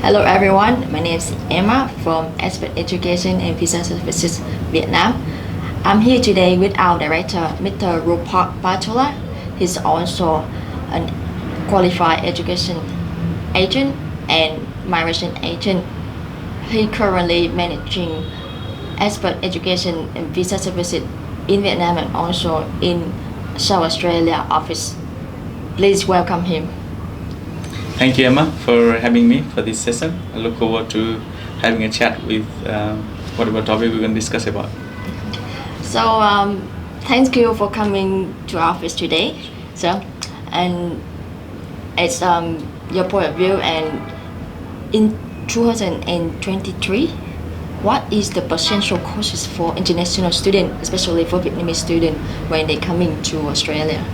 Hello everyone, my name is Emma from Expert Education and Visa Services Vietnam. I'm here today with our director, Mr. Rupak Patola. He's also a qualified education agent and migration agent. He currently managing Expert Education and Visa Services in Vietnam and also in South Australia office. Please welcome him. Thank you, Emma, for having me for this session. I look forward to having a chat with whatever topic we're going to discuss about. So thank you for coming to our office today. So, and it's your point of view. And in 2023, what is the potential courses for international students, especially for Vietnamese students, when they coming to Australia?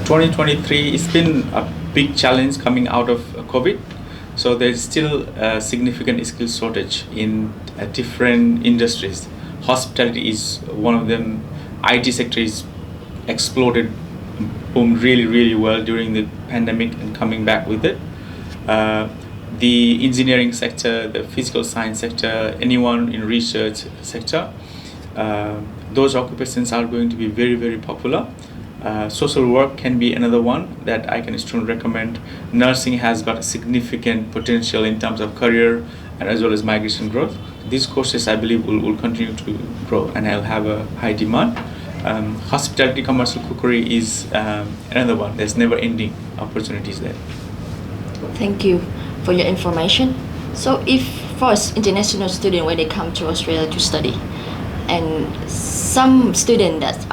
2023, it's been a big challenge coming out of COVID. So there's still a significant skill shortage in different industries. Hospitality is one of them. IT sector is exploded, boomed really well during the pandemic and coming back with it. The engineering sector, the physical science sector, anyone in research sector, those occupations are going to be very popular. Social work can be another one that I can strongly recommend. Nursing has got a significant potential in terms of career and as well as migration growth. These courses I believe will continue to grow and I'll have a high demand. Hospitality, commercial cookery is another one. There's never ending opportunities there. Thank you for your information. So if for international student when they come to Australia to study, and some student that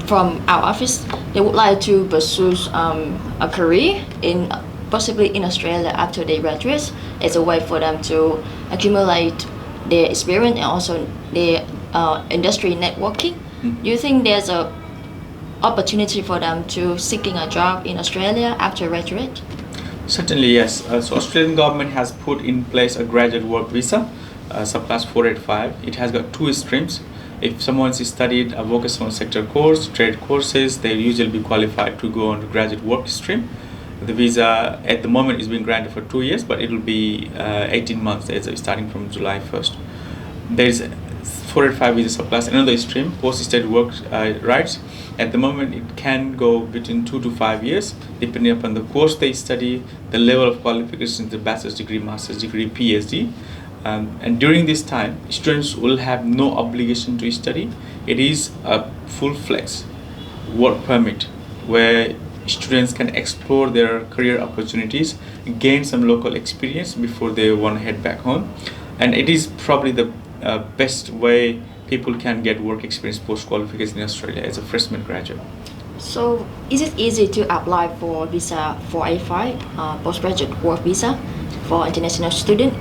from our office, they would like to pursue a career in possibly in Australia after they graduate. It's a way for them to accumulate their experience and also their industry networking. Mm-hmm. Do you think there's a opportunity for them to seeking a job in Australia after graduate? Certainly, yes. So Australian government has put in place a graduate work visa, subclass 485. It has got two streams. If someone's studied a vocational sector course, trade courses, they usually be qualified to go on the graduate work stream. The visa at the moment is being granted for 2 years, but it will be 18 months starting from July 1st. There is 485 visa subclass, another stream, post-study work rights. At the moment, it can go between 2 to 5 years, depending upon the course they study, the level of qualifications, the bachelor's degree, master's degree, PhD. And during this time, students will have no obligation to study. It is a full-fledged work permit where students can explore their career opportunities, gain some local experience before they want to head back home. And it is probably the best way people can get work experience post-qualification in Australia as a freshman graduate. So is it easy to apply for visa 485, postgraduate work visa for international student?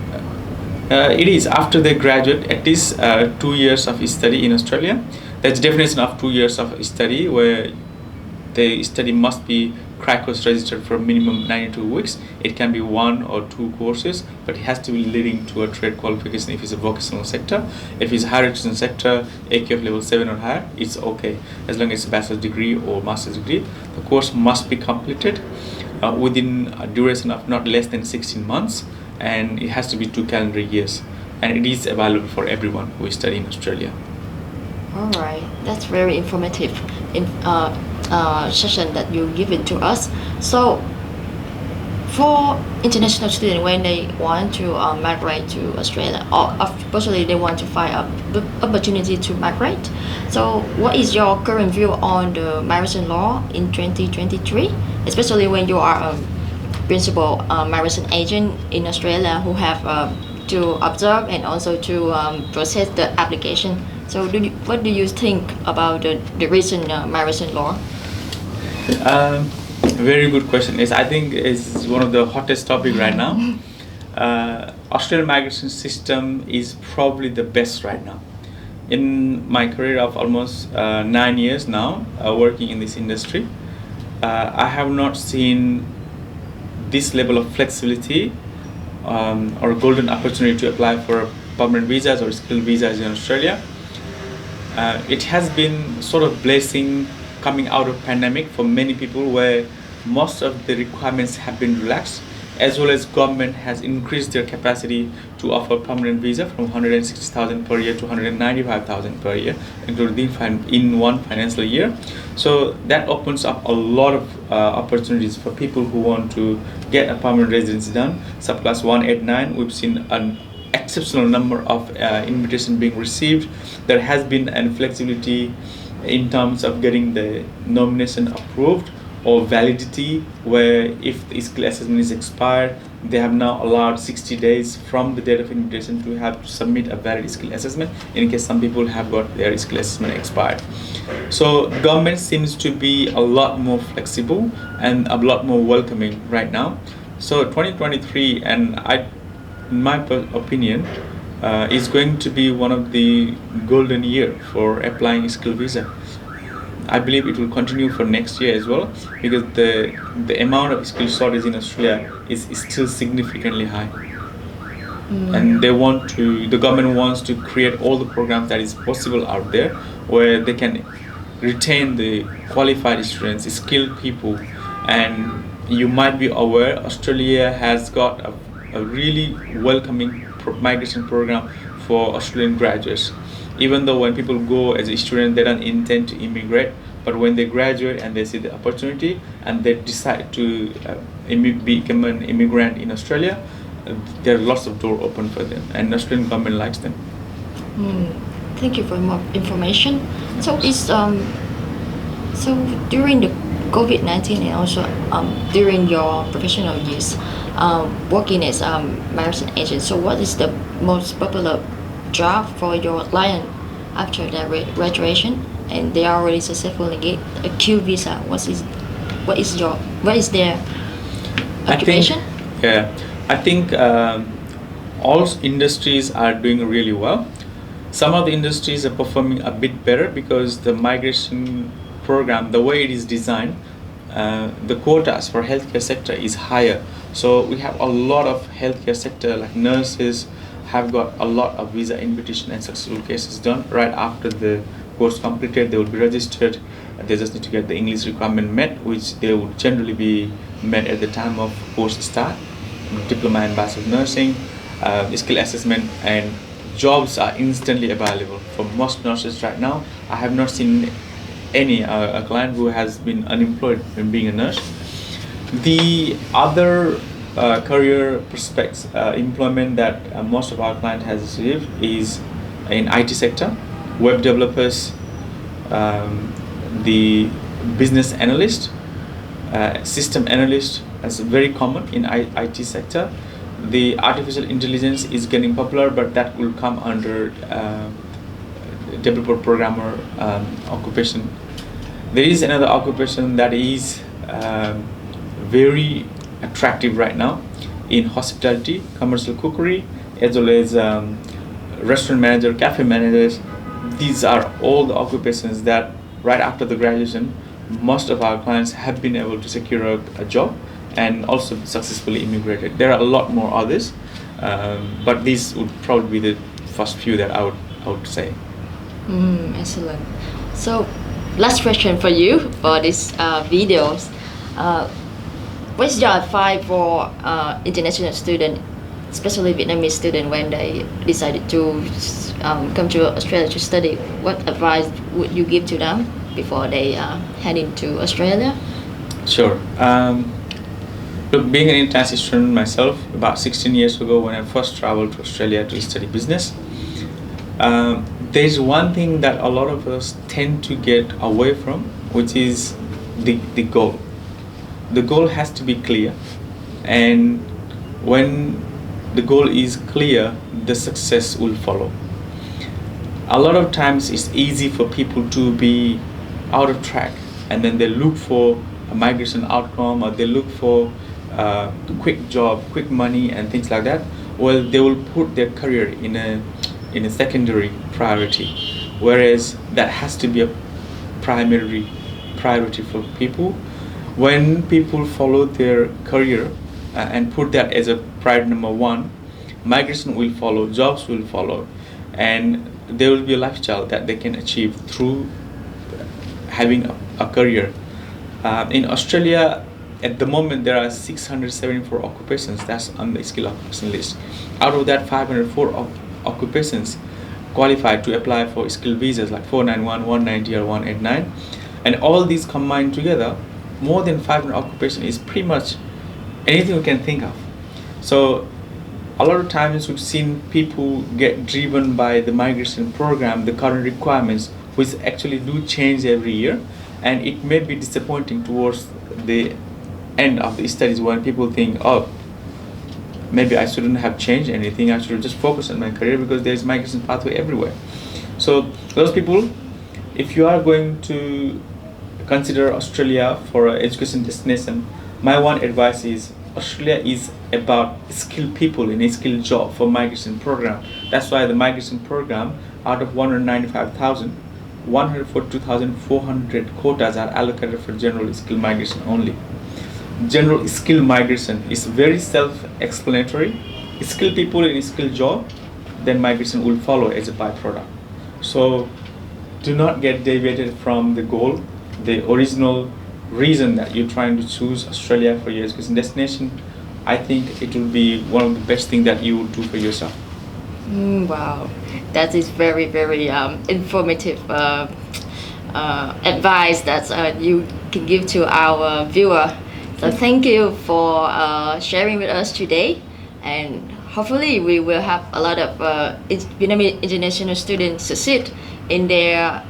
It is after they graduate at least 2 years of study in Australia. That's definition of 2 years of study where the study must be crack course registered for minimum 92 weeks. It can be 1 or 2 courses, but it has to be leading to a trade qualification if it's a vocational sector. If it's a higher education sector, AQF level 7 or higher, it's okay. As long as it's a bachelor's degree or master's degree, the course must be completed within a duration of not less than 16 months. And it has to be 2 calendar years, and it is available for everyone who is studying in Australia. All right, that's very informative session that you given to us. So for international students when they want to migrate to Australia, or especially they want to find an opportunity to migrate, so what is your current view on the migration law in 2023, especially when you are a principal migration agent in Australia who have to observe and also to process the application? So what do you think about the recent migration law? Very good question. I think it's one of the hottest topic right now. Australian migration system is probably the best right now. In my career of almost 9 years now working in this industry, I have not seen this level of flexibility or golden opportunity to apply for permanent visas or skilled visas in Australia. It has been sort of blessing coming out of pandemic for many people where most of the requirements have been relaxed. as well as government has increased their capacity to offer permanent visa from 160,000 per year to 195,000 per year, including in one financial year. So that opens up a lot of opportunities for people who want to get a permanent residency done. Subclass 189, we've seen an exceptional number of invitations being received. There has been an flexibility in terms of getting the nomination approved or validity, where if the skill assessment is expired, they have now allowed 60 days from the date of invitation to have to submit a valid skill assessment in case some people have got their skill assessment expired. So government seems to be a lot more flexible and a lot more welcoming right now. So 2023, and in my opinion, is going to be one of the golden year for applying skill visa. I believe it will continue for next year as well, because the amount of skill shortage in Australia is still significantly high. And the government wants to create all the programs that is possible out there, where they can retain the qualified students, skilled people. And you might be aware, Australia has got a really welcoming migration program for Australian graduates. Even though when people go as a student, they don't intend to immigrate, but when they graduate and they see the opportunity and they decide to become an immigrant in Australia, there are lots of doors open for them, and the Australian government likes them. Thank you for more information. So so during the COVID-19 and also during your professional years, working as migration agent, so what is the most popular job for your client after their graduation and they are already successfully get a Q visa? What is their occupation? I think all industries are doing really well. Some of the industries are performing a bit better because the migration program, the way it is designed, the quotas for healthcare sector is higher. So we have a lot of healthcare sector, like nurses, have got a lot of visa invitation and successful cases done right after the course completed. They will be registered. They just need to get the English requirement met, which they would generally be met at the time of course start. Diploma and Bachelor of Nursing, skill assessment, and jobs are instantly available for most nurses right now. I have not seen any a client who has been unemployed in being a nurse. The other career prospects, employment that most of our client has received is in IT sector, web developers, the business analyst, system analyst, as very common in IT sector. The artificial intelligence is getting popular, but that will come under developer programmer occupation. There is another occupation that is very attractive right now in hospitality, commercial cookery, as well as restaurant manager, cafe managers. These are all the occupations that right after the graduation, most of our clients have been able to secure a job and also successfully immigrated. There are a lot more others, but these would probably be the first few that I would say. Excellent. So, last question for you for this videos. What's your advice for international student, especially Vietnamese student, when they decided to come to Australia to study? What advice would you give to them before they head into Australia? Sure. Look, being an international student myself, about 16 years ago when I first traveled to Australia to study business, there's one thing that a lot of us tend to get away from, which is the goal. The goal has to be clear, and when the goal is clear, the success will follow. A lot of times it's easy for people to be out of track, and then they look for a migration outcome, or they look for quick job, quick money, and things like that. Well, they will put their career in a secondary priority, whereas that has to be a primary priority for people. When people follow their career and put that as a priority number one, migration will follow, jobs will follow, and there will be a lifestyle that they can achieve through having a career. In Australia, at the moment there are 674 occupations that's on the skilled occupation list. Out of that, 504 occupations qualified to apply for skilled visas like 491, 190 or 189, and all these combined together, more than 500 occupations is pretty much anything we can think of. So a lot of times we've seen people get driven by the migration program, the current requirements, which actually do change every year, and it may be disappointing towards the end of the studies when people think, oh, maybe I shouldn't have changed anything, I should just focus on my career because there's migration pathway everywhere. So those people, if you are going to consider Australia for an education destination, my one advice is Australia is about skilled people in a skilled job for migration program. That's why the migration program, out of 195,000, 142,400 quotas are allocated for general skill migration only. General skill migration is very self-explanatory. Skilled people in a skilled job, then migration will follow as a byproduct. So do not get deviated from the goal, the original reason that you're trying to choose Australia for your education destination. I think it will be one of the best things that you will do for yourself. Wow, that is very, very informative advice that you can give to our viewer. So thank you for sharing with us today, and hopefully we will have a lot of Vietnamese international students succeed in their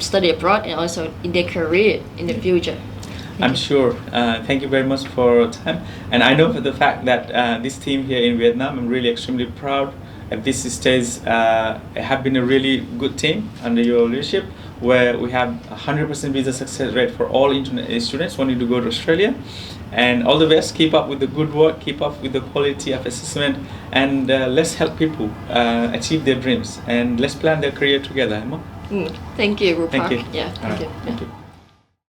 study abroad and also in their career in the future. I'm sure. Thank you very much for your time. And I know for the fact that this team here in Vietnam, I'm really extremely proud at this stage, have been a really good team under your leadership, where we have 100% visa success rate for all international students wanting to go to Australia. And all the best, keep up with the good work, keep up with the quality of assessment, and let's help people achieve their dreams, and let's plan their career together, Emma. Thank you, Rupak. Thank you. Yeah, All right. thank you. Thank you.